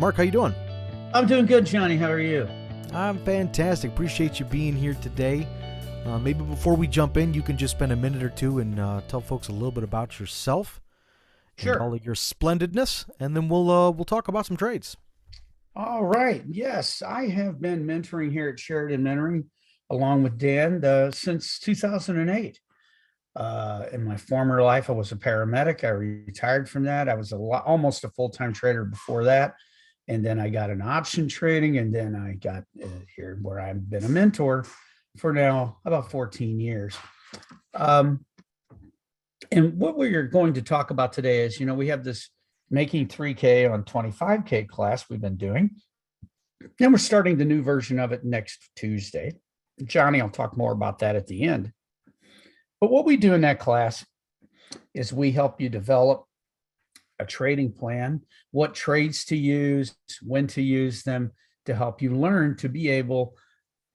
Mark, how you doing? I'm doing good, Johnny. How are you? I'm fantastic. Appreciate you being here today. Maybe before we jump in, you can just spend a minute or two and tell folks a little bit about yourself and Sure. all of your splendidness, and then we'll talk about some trades. All right. Yes, I have been mentoring here at Sheridan Mentoring along with Dan since 2008. In my former life, I was a paramedic. I retired from that. I was almost a full-time trader before that. And then I got an option trading, and then I got here where I've been a mentor for now about 14 years. Um, and what we're going to talk about today is, we have this making 3K on 25K class we've been doing. And we're starting the new version of it next Tuesday. Johnny will talk more about that at the end. But what we do in that class is we help you develop a trading plan, what trades to use, when to use them, to help you learn to be able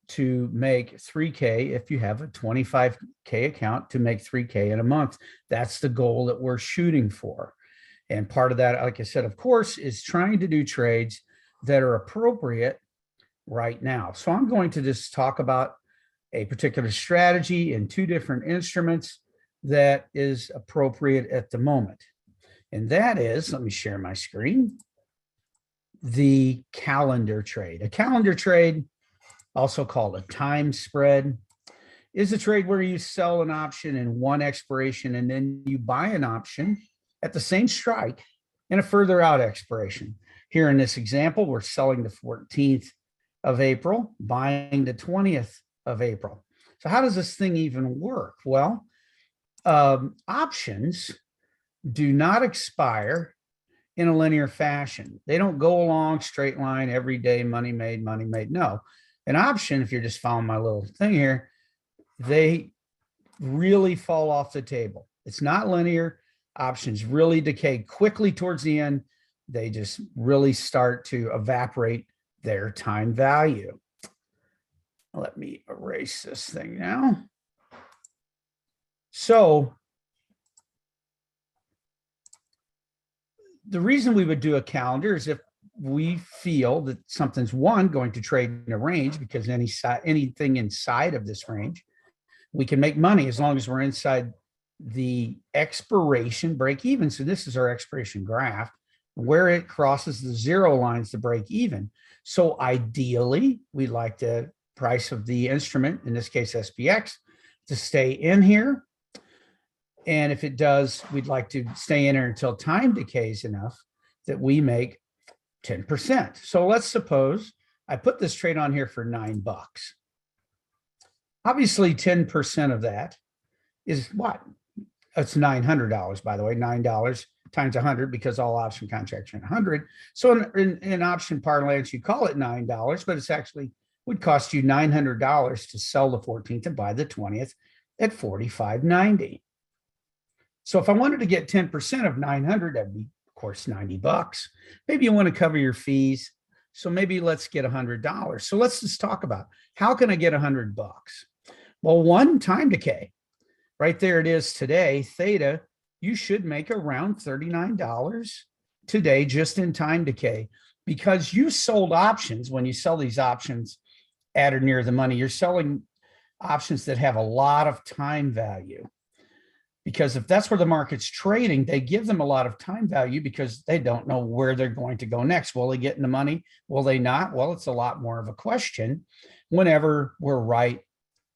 to make 3K if you have a 25K account, to make 3K in a month. That's the goal that we're shooting for. And part of that, like I said, of course, is trying to do trades that are appropriate right now. So I'm going to just talk about a particular strategy in two different instruments that is appropriate at the moment. And that is, let me share my screen, the calendar trade. A calendar trade, also called a time spread, is a trade where you sell an option in one expiration and then you buy an option at the same strike in a further out expiration. Here in this example, we're selling the 14th of April, buying the 20th of April. So how does this thing even work? Well, options do not expire in a linear fashion. They don't go along straight line every day, money made, money made. No, an option, if you're just following my little thing here, they really fall off the table. It's not linear. Options really decay quickly towards the end. They just really start to evaporate their time value. Let me erase this thing now. So the reason we would do a calendar is if we feel that something's going to trade in a range, because anything inside of this range, we can make money as long as we're inside the expiration break even. So this is our expiration graph where it crosses the zero lines to break even. So ideally, we'd like the price of the instrument, in this case SPX, to stay in here. And if it does, we'd like to stay in here until time decays enough that we make 10%. So let's suppose I put this trade on here for $9. Obviously, 10% of that is what? It's $900, by the way, $9 times 100, because all option contracts are 100. So in option parlance, you call it $9, but it's actually would cost you $900 to sell the 14th and buy the 20th at $45.90. So if I wanted to get 10% of 900, that'd be, of course, $90. Maybe you want to cover your fees. So maybe let's get $100. So let's just talk about, how can I get $100? Well, one, time decay. Right there it is today. Theta, you should make around $39 today just in time decay, because you sold options. When you sell these options at or near the money, you're selling options that have a lot of time value. Because if that's where the market's trading, they give them a lot of time value because they don't know where they're going to go next. Will they get in the money? Will they not? Well, it's a lot more of a question whenever we're right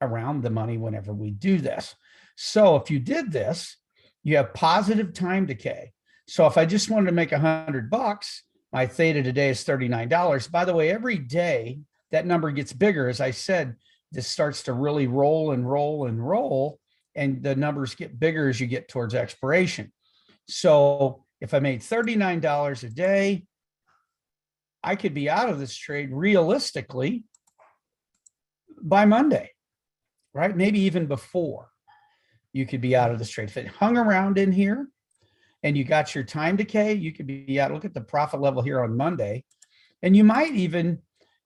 around the money whenever we do this. So if you did this, you have positive time decay. So if I just wanted to make $100, my theta today is $39. By the way, every day that number gets bigger. As I said, this starts to really roll and roll and roll, and the numbers get bigger as you get towards expiration. So if I made $39 a day, I could be out of this trade realistically by Monday, right? Maybe even before. You could be out of this trade. If it hung around in here and you got your time decay, you could be out. Look at the profit level here on Monday. And you might even,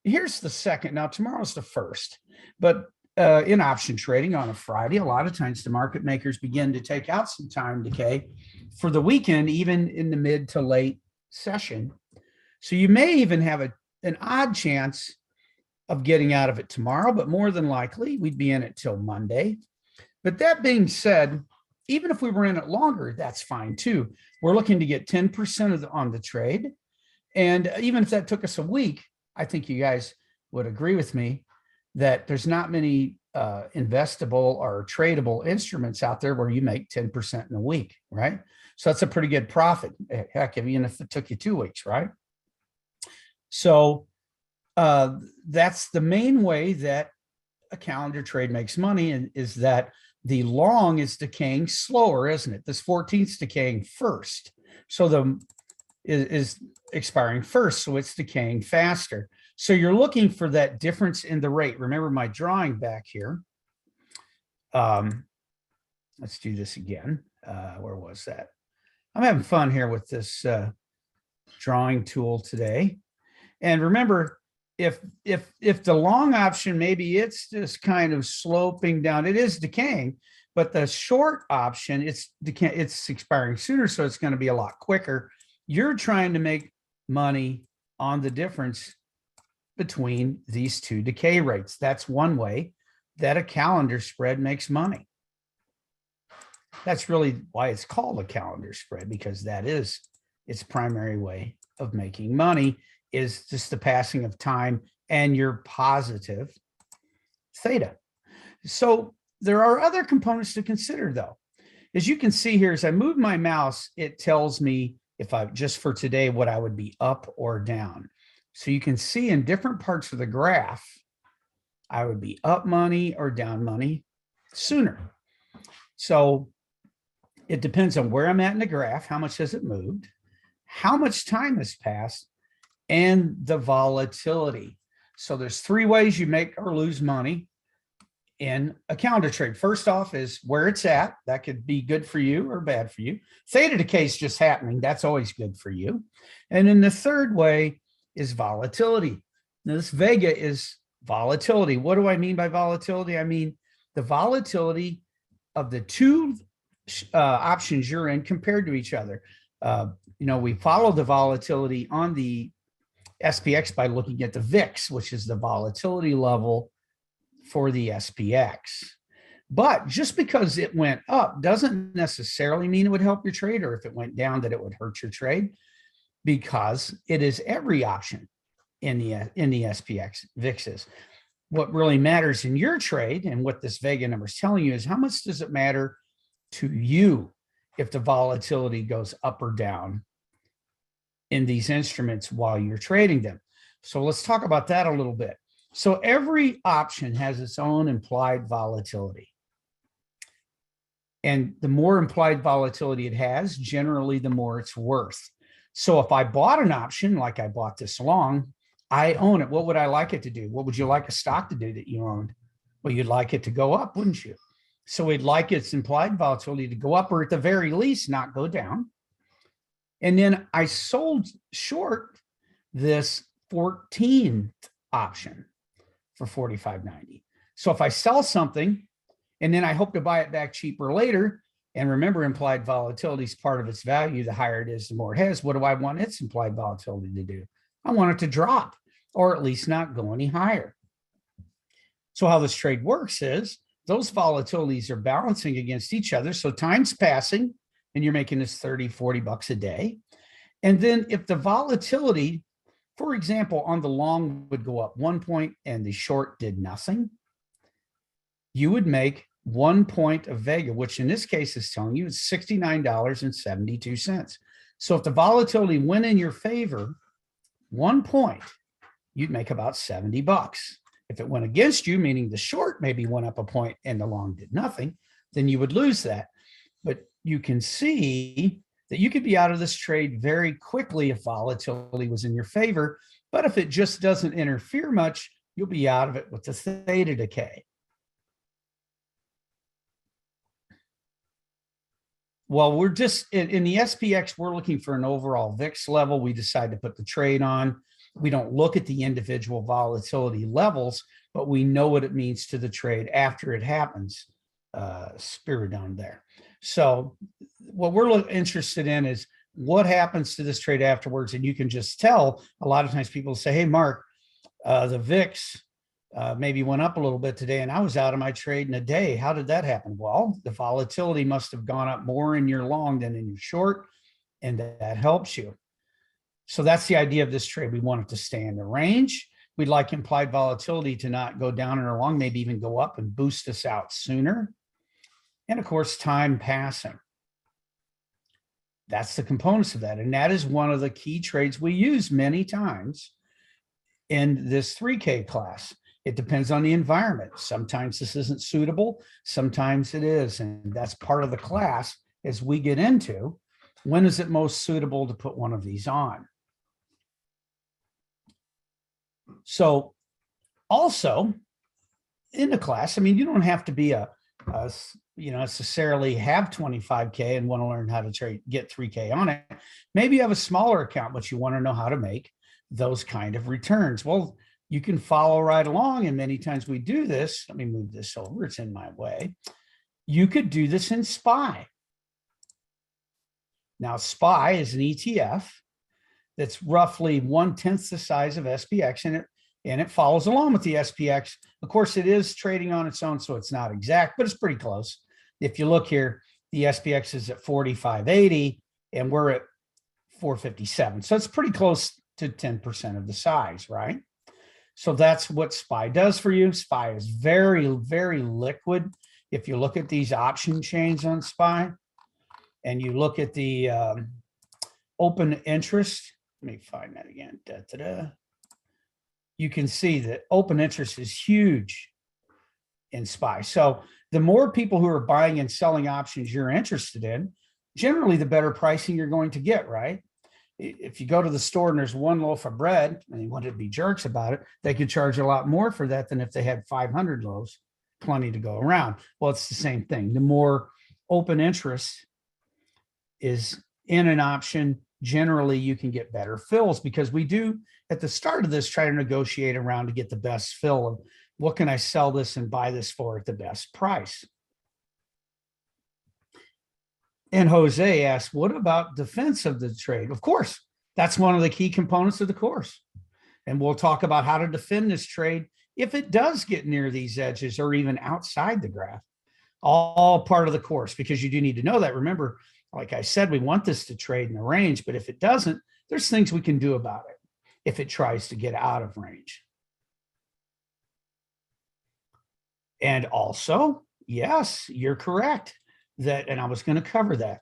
here's the second. Now, tomorrow's the first. But in option trading on a Friday, a lot of times the market makers begin to take out some time decay for the weekend, even in the mid to late session. So you may even have an odd chance of getting out of it tomorrow, but more than likely we'd be in it till Monday. But that being said, even if we were in it longer, that's fine too. We're looking to get 10% on the trade. And even if that took us a week, I think you guys would agree with me that there's not many investable or tradable instruments out there where you make 10% in a week, right? So that's a pretty good profit. Heck, even if it took you 2 weeks, right? So that's the main way that a calendar trade makes money, and is that the long is decaying slower, isn't it? This 14th is decaying first. So the is expiring first, so it's decaying faster. So you're looking for that difference in the rate. Remember my drawing back here. Let's do this again. Where was that? I'm having fun here with this drawing tool today. And remember, if the long option, maybe it's just kind of sloping down, it is decaying, but the short option, it's expiring sooner, so it's going to be a lot quicker. You're trying to make money on the difference between these two decay rates. That's one way that a calendar spread makes money. That's really why it's called a calendar spread, because that is its primary way of making money, is just the passing of time and your positive theta. So there are other components to consider, though. As you can see here, as I move my mouse, it tells me if I just for today what I would be up or down. So you can see in different parts of the graph, I would be up money or down money sooner. So it depends on where I'm at in the graph, how much has it moved, how much time has passed, and the volatility. So there's 3 ways you make or lose money in a calendar trade. First off is where it's at. That could be good for you or bad for you. Theta decay is just happening. That's always good for you. And then the third way is volatility. Now this Vega is volatility. What do I mean by volatility? I mean the volatility of the two options you're in compared to each other. We follow the volatility on the SPX by looking at the VIX, which is the volatility level for the SPX. But just because it went up doesn't necessarily mean it would help your trade, or if it went down that it would hurt your trade, because it is every option in the SPX VIXs. What really matters in your trade, and what this Vega number is telling you, is how much does it matter to you if the volatility goes up or down in these instruments while you're trading them. So let's talk about that a little bit. So every option has its own implied volatility. And the more implied volatility it has, generally the more it's worth. So if I bought an option, like I bought this long, I own it. What would I like it to do? What would you like a stock to do that you owned? Well, you'd like it to go up, wouldn't you? So we'd like its implied volatility to go up, or at the very least, not go down. And then I sold short this 14th option for $45.90. So if I sell something and then I hope to buy it back cheaper later, and remember, implied volatility is part of its value. The higher it is, the more it has. What do I want its implied volatility to do? I want it to drop, or at least not go any higher. So how this trade works is those volatilities are balancing against each other. So time's passing and you're making this 30, 40 bucks a day. And then if the volatility, for example, on the long would go up 1 point and the short did nothing, you would make 1 point of Vega, which in this case is telling you it's $69.72. So if the volatility went in your favor 1 point, you'd make about 70 bucks. If it went against you, meaning the short maybe went up a point and the long did nothing, then you would lose that. But you can see that you could be out of this trade very quickly if volatility was in your favor. But if it just doesn't interfere much, you'll be out of it with the theta decay. Well, we're just in the SPX, we're looking for an overall VIX level. We decide to put the trade on. We don't look at the individual volatility levels, but we know what it means to the trade after it happens, Sheridan there. So what we're interested in is what happens to this trade afterwards? And you can just tell. A lot of times people say, hey, Mark, the VIX maybe went up a little bit today and I was out of my trade in a day. How did that happen? Well, the volatility must have gone up more in your long than in your short, and that helps you. So that's the idea of this trade. We want it to stay in the range. We'd like implied volatility to not go down and along, maybe even go up and boost us out sooner. And of course, time passing. That's the components of that. And that is one of the key trades we use many times in this 3K class. It depends on the environment. Sometimes this isn't suitable. Sometimes it is. And that's part of the class as we get into when is it most suitable to put one of these on. So also in the class, I mean, you don't have to be necessarily have 25K and want to learn how to get 3K on it. Maybe you have a smaller account, but you want to know how to make those kind of returns. Well, you can follow right along. And many times we do this. Let me move this over. It's in my way. You could do this in SPY. Now, SPY is an ETF that's roughly 1/10 the size of SPX, and it follows along with the SPX. Of course, it is trading on its own, so it's not exact, but it's pretty close. If you look here, the SPX is at 45.80, and we're at 457. So it's pretty close to 10% of the size, right? So that's what SPY does for you. SPY is very, very liquid. If you look at these option chains on SPY, and you look at the open interest, let me find that again. You can see that open interest is huge in SPY. So the more people who are buying and selling options you're interested in, generally the better pricing you're going to get, right? If you go to the store and there's one loaf of bread and you want to be jerks about it, they could charge a lot more for that than if they had 500 loaves, plenty to go around. Well, it's the same thing. The more open interest is in an option, generally you can get better fills, because we do at the start of this try to negotiate around to get the best fill of what can I sell this and buy this for at the best price. And Jose asked, what about defense of the trade? Of course, that's one of the key components of the course. And we'll talk about how to defend this trade if it does get near these edges or even outside the graph. All part of the course, because you do need to know that. Remember, like I said, we want this to trade in the range, but if it doesn't, there's things we can do about it if it tries to get out of range. And also, yes, you're correct that, and I was going to cover that.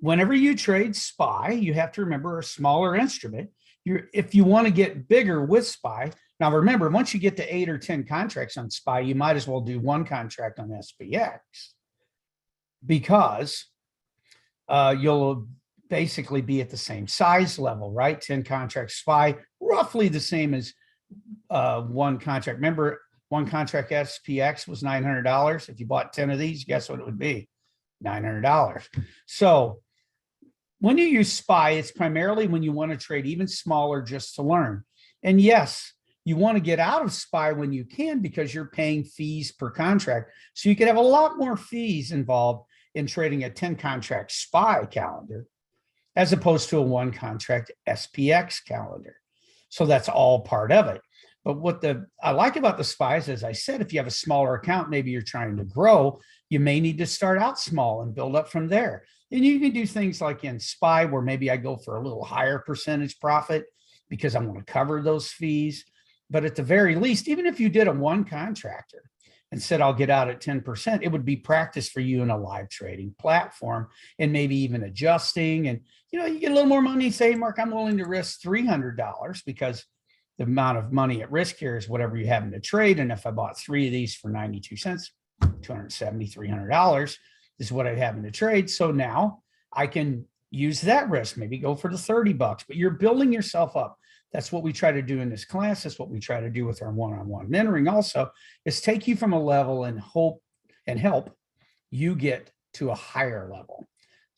Whenever you trade SPY, you have to remember a smaller instrument. If you want to get bigger with SPY, now remember, once you get to 8 or 10 contracts on SPY, you might as well do one contract on SPX, because you'll basically be at the same size level, right? 10 contracts SPY, roughly the same as one contract. Remember, one contract SPX was $900. If you bought 10 of these, guess what it would be? $900. So when you use SPY, it's primarily when you want to trade even smaller just to learn. And yes, you want to get out of SPY when you can, because you're paying fees per contract. So you can have a lot more fees involved in trading a 10 contract SPY calendar as opposed to a one contract SPX calendar. So that's all part of it. But what I like about the SPYs, as I said, if you have a smaller account, maybe you're trying to grow, you may need to start out small and build up from there. And you can do things like in SPY, where maybe I go for a little higher percentage profit because I want to cover those fees. But at the very least, even if you did a one contractor and said, I'll get out at 10%, it would be practice for you in a live trading platform, and maybe even adjusting. And, you get a little more money. Say, Mark, I'm willing to risk $300 because the amount of money at risk here is whatever you have in the trade. And if I bought 3 of these for 92 cents, $270, $300 is what I'd have in the trade. So now I can use that risk, maybe go for the $30, but you're building yourself up. That's what we try to do in this class. That's what we try to do with our one-on-one mentoring also, is take you from a level and help you get to a higher level.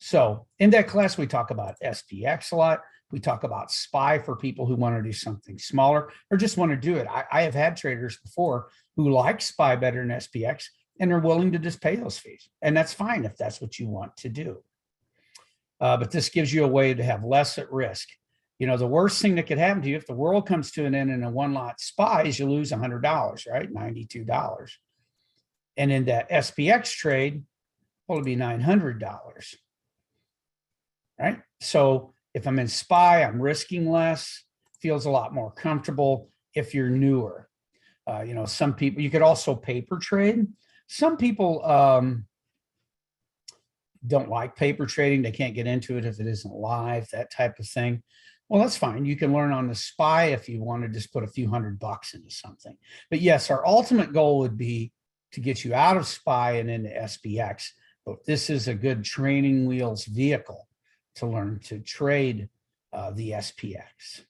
So in that class, we talk about SPX a lot. We talk about SPY for people who want to do something smaller or just want to do it. I have had traders before who like SPY better than SPX, and are willing to just pay those fees. And that's fine if that's what you want to do. But this gives you a way to have less at risk. You know, the worst thing that could happen to you if the world comes to an end in a one lot SPY is you lose $100, right? $92. And in that SPX trade, well, it'd be $900, right? So if I'm in SPY, I'm risking less, feels a lot more comfortable if you're newer. You know, some people, you could also paper trade. Some people don't like paper trading. They can't get into it if it isn't live, that type of thing. Well, that's fine. You can learn on the SPY if you want to just put a few $100 into something. But yes, our ultimate goal would be to get you out of SPY and into SPX. But this is a good training wheels vehicle to learn to trade the SPX.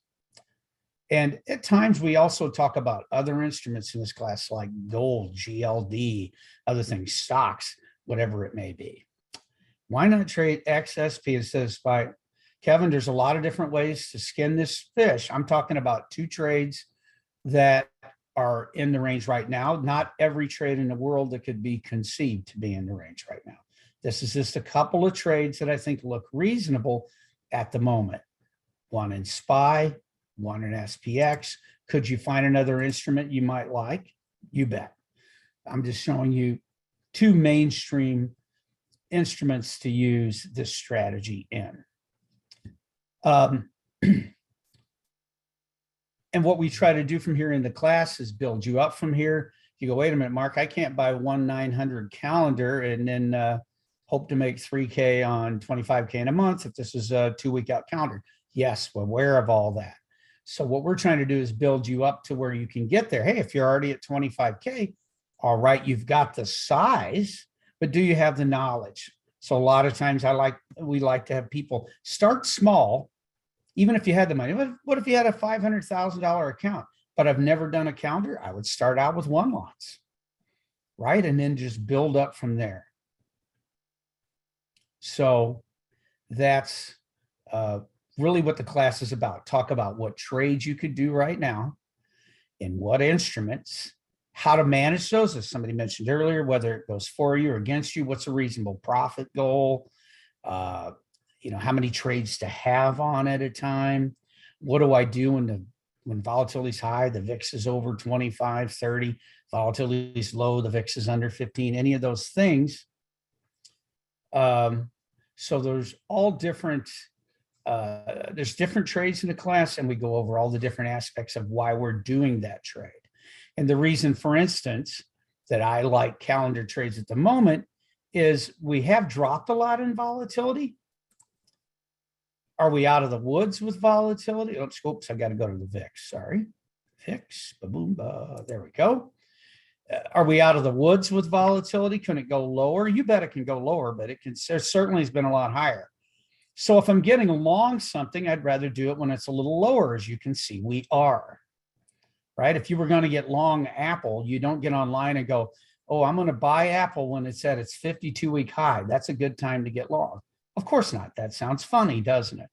And at times we also talk about other instruments in this class like gold, GLD, other things, stocks, whatever it may be. Why not trade XSP instead of SPY? Kevin, there's a lot of different ways to skin this fish. I'm talking about 2 trades that are in the range right now. Not every trade in the world that could be conceived to be in the range right now. This is just a couple of trades that I think look reasonable at the moment. One in SPY, one in SPX. Could you find another instrument you might like? You bet. I'm just showing you 2 mainstream instruments to use this strategy in. And what we try to do from here in the class is build you up from here. You go, wait a minute, Mark, I can't buy 1/900 calendar and then hope to make 3K on 25K in a month if this is a 2-week out calendar. Yes, we're aware of all that. So what we're trying to do is build you up to where you can get there. Hey, if you're already at 25K, all right, you've got the size, but do you have the knowledge? So a lot of times we like to have people start small, even if you had the money. What if you had a $500,000 account, but I've never done a calendar? I would start out with 1 lots, right? And then just build up from there. So that's really what the class is about. Talk about what trades you could do right now and what instruments, how to manage those, as somebody mentioned earlier, whether it goes for you or against you, what's a reasonable profit goal, you know, how many trades to have on at a time, what do I do when volatility is high, the VIX is over 25, 30, volatility is low, the VIX is under 15, any of those things. So there's all different, there's different trades in the class, and we go over all the different aspects of why we're doing that trade. And the reason, for instance, that I like calendar trades at the moment is we have dropped a lot in volatility. Are we out of the woods with volatility? Oops, I got to go to the VIX. Sorry. VIX, ba-boom, ba. There we go. Are we out of the woods with volatility? Can it go lower? You bet it can go lower, but it certainly has been a lot higher. So if I'm getting along something, I'd rather do it when it's a little lower. As you can see, we are. Right? If you were going to get long Apple, you don't get online and go, oh, I'm going to buy Apple when it's at its 52-week high. That's a good time to get long. Of course not. That sounds funny, doesn't it?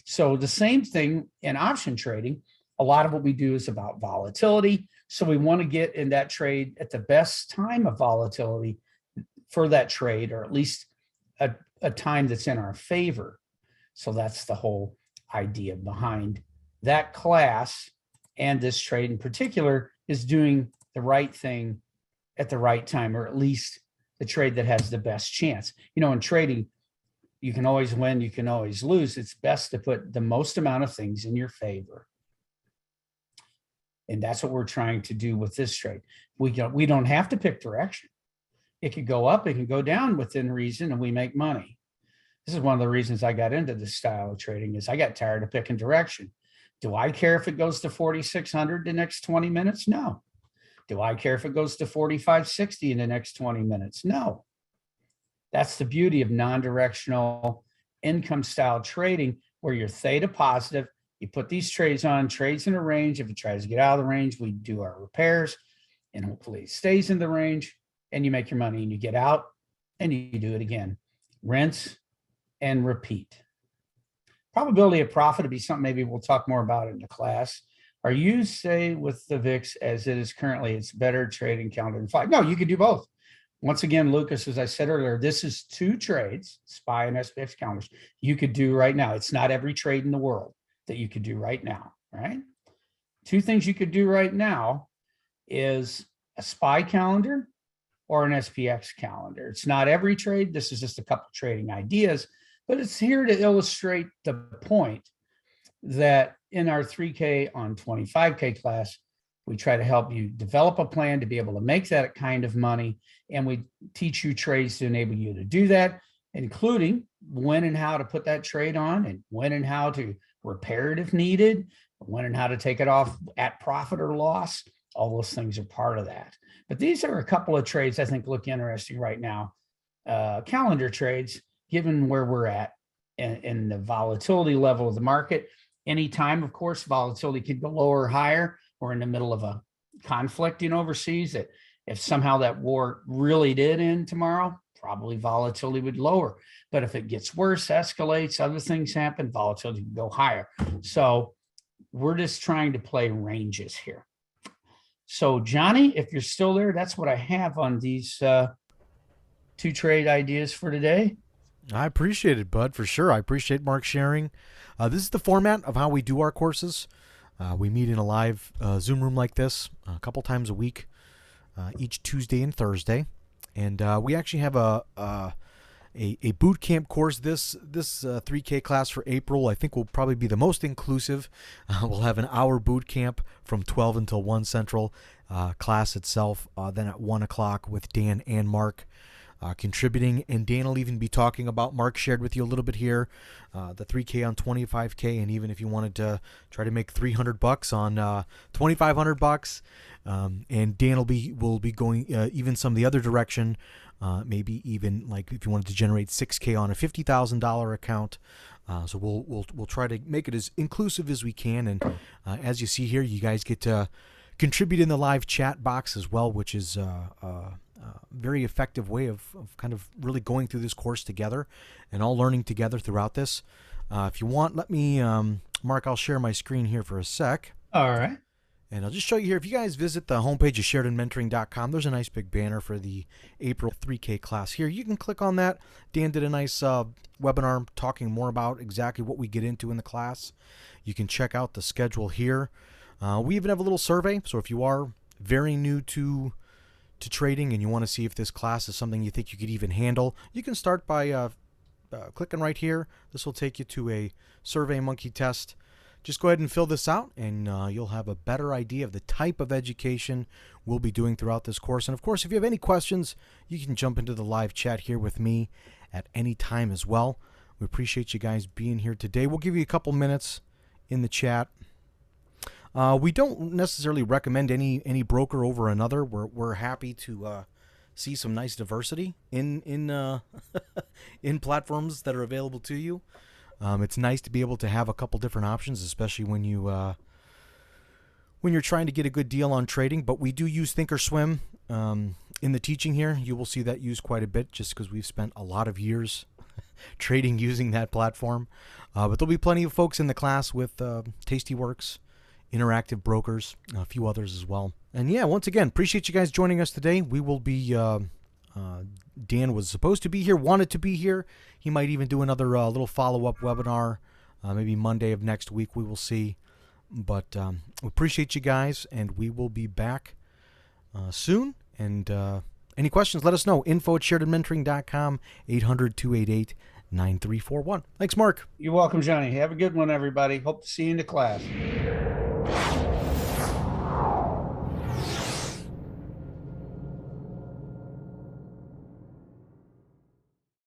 So the same thing in option trading. A lot of what we do is about volatility. So we want to get in that trade at the best time of volatility for that trade, or at least a time that's in our favor. So that's the whole idea behind that class. And this trade in particular is doing the right thing at the right time, or at least the trade that has the best chance. You know, in trading, you can always win, you can always lose. It's best to put the most amount of things in your favor. And that's what we're trying to do with this trade. We don't have to pick direction. It could go up, it can go down within reason, and we make money. This is one of the reasons I got into this style of trading, is I got tired of picking direction. Do I care if it goes to 4,600 the next 20 minutes? No. Do I care if it goes to 4,560 in the next 20 minutes? No. That's the beauty of non-directional income style trading, where you're theta positive. You put these trades on, trades in a range. If it tries to get out of the range, we do our repairs, and hopefully it stays in the range, and you make your money, and you get out and you do it again. Rinse and repeat. Probability of profit would be something maybe we'll talk more about in the class. Are you say with the VIX as it is currently, it's better trading calendar than 5? No, you can do both. Once again, Lucas, as I said earlier, this is 2 trades, SPY and SPX calendars, you could do right now. It's not every trade in the world that you could do right now, right? 2 things you could do right now is a SPY calendar or an SPX calendar. It's not every trade. This is just a couple trading ideas, but it's here to illustrate the point that in our 3K on 25K class, we try to help you develop a plan to be able to make that kind of money. And we teach you trades to enable you to do that, including when and how to put that trade on, and when and how to repair it if needed, when and how to take it off at profit or loss. All those things are part of that. But these are a couple of trades I think look interesting right now. Calendar trades, given where we're at in the volatility level of the market. Anytime, of course, volatility could go lower or higher. We're in the middle of a conflict, overseas, that if somehow that war really did end tomorrow, probably volatility would lower. But if it gets worse, escalates, other things happen, volatility can go higher. So we're just trying to play ranges here. So Johnny, if you're still there, that's what I have on these 2 trade ideas for today. I appreciate it, Bud, for sure. I appreciate Mark sharing. This is the format of how we do our courses. We meet in a live Zoom room like this a couple times a week, each Tuesday and Thursday. And we actually have a boot camp course. This 3K class for April, I think, will probably be the most inclusive. We'll have an hour boot camp from 12 until 1 Central, class itself, then at 1 o'clock with Dan and Mark contributing. And Dan will even be talking about, Mark shared with you a little bit here, the 3K on 25K. And even if you wanted to try to make $300 on $2,500, and Dan will be going even some of the other direction. Maybe even like if you wanted to generate 6K on a $50,000 account. So we'll try to make it as inclusive as we can. And as you see here, you guys get to contribute in the live chat box as well, which is a very effective way of kind of really going through this course together and all learning together throughout this. If you want, let me, Mark, I'll share my screen here for a sec. All right. And I'll just show you here, if you guys visit the homepage of SheridanMentoring.com, there's a nice big banner for the April 3K class here. You can click on that. Dan did a nice webinar talking more about exactly what we get into in the class. You can check out the schedule here. We even have a little survey, so if you are very new to trading and you want to see if this class is something you think you could even handle, you can start by clicking right here. This will take you to a Survey Monkey test. Just go ahead and fill this out, and you'll have a better idea of the type of education we'll be doing throughout this course. And of course, if you have any questions, you can jump into the live chat here with me at any time as well. We appreciate you guys being here today. We'll give you a couple minutes in the chat. We don't necessarily recommend any broker over another. We're happy to see some nice diversity in in platforms that are available to you. It's nice to be able to have a couple different options, especially when you're trying to get a good deal on trading. But we do use Thinkorswim in the teaching here. You will see that used quite a bit just because we've spent a lot of years trading using that platform. But there'll be plenty of folks in the class with Tastyworks, Interactive Brokers, a few others as well. And yeah, once again, appreciate you guys joining us today. We will be... Dan was supposed to be here, wanted to be here. He might even do another little follow-up webinar, maybe Monday of next week. We will see. But we appreciate you guys, and we will be back soon. And any questions, let us know. info@SheridanMentoring.com, 800-288-9341. Thanks, Mark. You're welcome, Johnny. Have a good one, everybody. Hope to see you in the class.